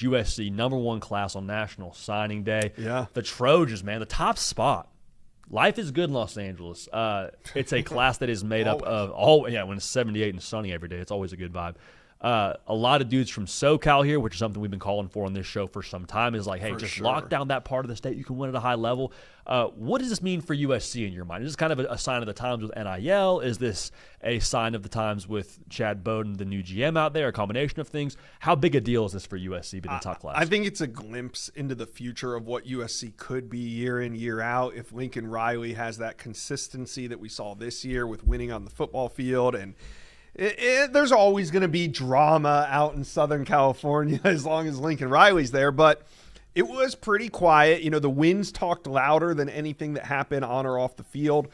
USC, number one class on National Signing Day. Yeah. The Trojans, man, the top spot. Life is good in Los Angeles. It's a class that is made up of when it's 78 and sunny every day. It's always a good vibe. A lot of dudes from SoCal here, which is something we've been calling for on this show for some time, is like, hey, lock down that part of the state. You can win at a high level. What does this mean for USC in your mind? Is this kind of a sign of the times with NIL? Is this a sign of the times with Chad Bowden, the new GM out there, a combination of things? How big a deal is this for USC being the top class? I think it's a glimpse into the future of what USC could be year in, year out if Lincoln Riley has that consistency that we saw this year with winning on the football field. And there's always going to be drama out in Southern California as long as Lincoln Riley's there, but it was pretty quiet. You know, the wins talked louder than anything that happened on or off the field,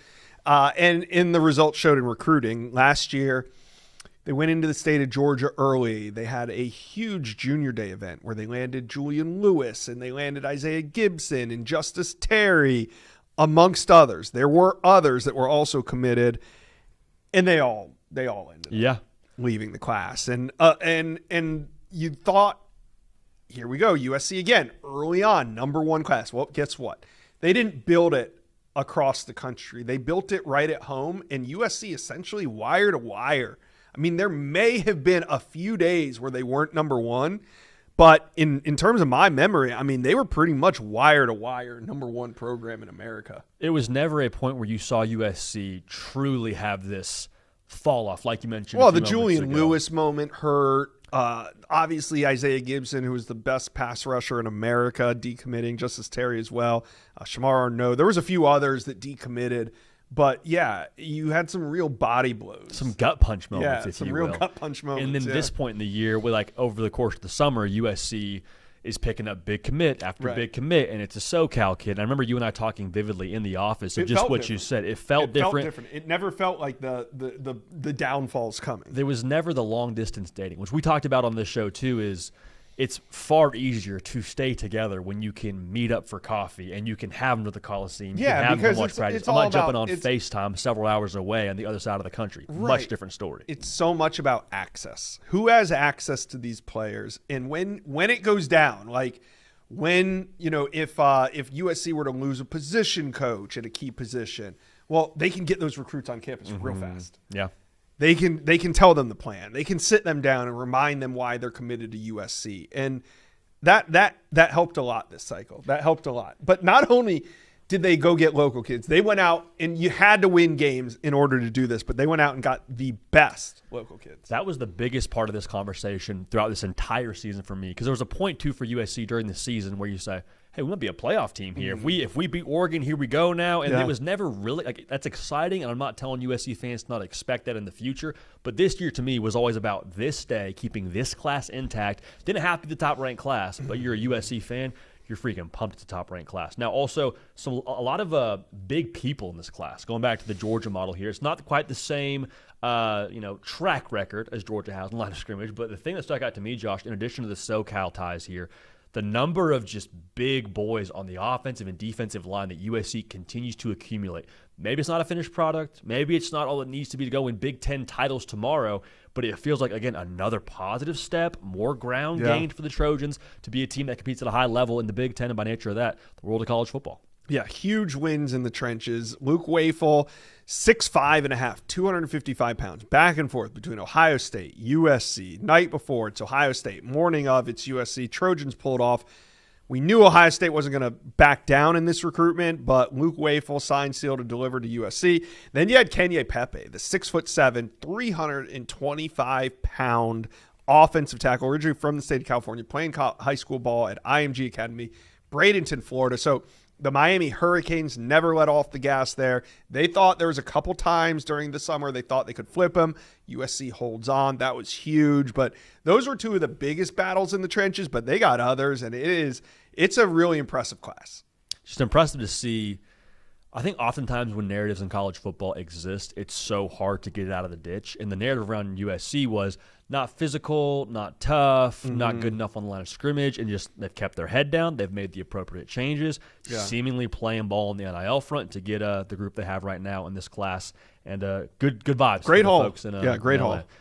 and the results showed in recruiting. Last year, they went into the state of Georgia early. They had a huge junior day event where they landed Julian Lewis and they landed Isaiah Gibson and Justice Terry, amongst others. There were others that were also committed, and they all ended up leaving the class. And you thought, here we go, USC again, early on, number one class. Well, guess what? They didn't build it across the country. They built it right at home, and USC essentially wire to wire. I mean, there may have been a few days where they weren't number one, but in terms of my memory, I mean, they were pretty much wire to wire number one program in America. It was never a point where you saw USC truly have this fall off, like you mentioned. Well, the Julian Lewis moment hurt. Obviously, Isaiah Gibson, who was the best pass rusher in America, decommitting. Justice Terry as well. Shamar Arnaud. There was a few others that decommitted. But, yeah, you had some real body blows. Some gut punch moments, if you will. Some real gut punch moments. And then this point in the year, over the course of the summer, USC is picking up big commit after big commit, and it's a SoCal kid. And I remember you and I talking vividly in the office of just what you said. It felt different. It never felt like the downfall's coming. There was never the long-distance dating, which we talked about on this show too, is it's far easier to stay together when you can meet up for coffee and you can have them to the Coliseum. You can have them to watch practice. I'm not jumping on FaceTime several hours away on the other side of the country. Right. Much different story. It's so much about access. Who has access to these players? And when it goes down, like when, if USC were to lose a position coach at a key position, well, they can get those recruits on campus real fast. Yeah. They can tell them the plan. They can sit them down and remind them why they're committed to USC. And that helped a lot this cycle. That helped a lot. But not only did they go get local kids, they went out, and you had to win games in order to do this, but they went out and got the best local kids. That was the biggest part of this conversation throughout this entire season for me, because there was a point, too, for USC during the season where you say, hey, we might be a playoff team here. If we beat Oregon, here we go now. And it was never really – that's exciting, and I'm not telling USC fans to not expect that in the future. But this year, to me, was always about this day, keeping this class intact. Didn't have to be the top-ranked class, but you're a USC fan, you're freaking pumped at the top-ranked class. Now, also, a lot of big people in this class. Going back to the Georgia model here, it's not quite the same track record as Georgia has in line of scrimmage. But the thing that stuck out to me, Josh, in addition to the SoCal ties here, the number of just big boys on the offensive and defensive line that USC continues to accumulate. Maybe it's not a finished product. Maybe it's not all it needs to be to go win Big Ten titles tomorrow, but it feels like, again, another positive step, more ground gained for the Trojans to be a team that competes at a high level in the Big Ten, and by nature of that, the world of college football. Yeah, huge wins in the trenches. Luke Wafel, 6'5.5", 255 pounds, back and forth between Ohio State, USC. Night before, it's Ohio State. Morning of, it's USC. Trojans pulled off. We knew Ohio State wasn't going to back down in this recruitment, but Luke Wafel signed, sealed, and delivered to USC. Then you had Kenye Pepe, the 6'7", 325-pound offensive tackle, originally from the state of California, playing high school ball at IMG Academy, Bradenton, Florida. So the Miami Hurricanes never let off the gas there. They thought there was a couple times during the summer they thought they could flip him. USC holds on. That was huge. But those were two of the biggest battles in the trenches, but they got others, and it's a really impressive class. Just impressive to see. I think oftentimes when narratives in college football exist, it's so hard to get it out of the ditch. And the narrative around USC was not physical, not tough, not good enough on the line of scrimmage, and just they've kept their head down. They've made the appropriate changes, seemingly playing ball on the NIL front to get the group they have right now in this class. And good vibes. Great haul. Folks in, great haul.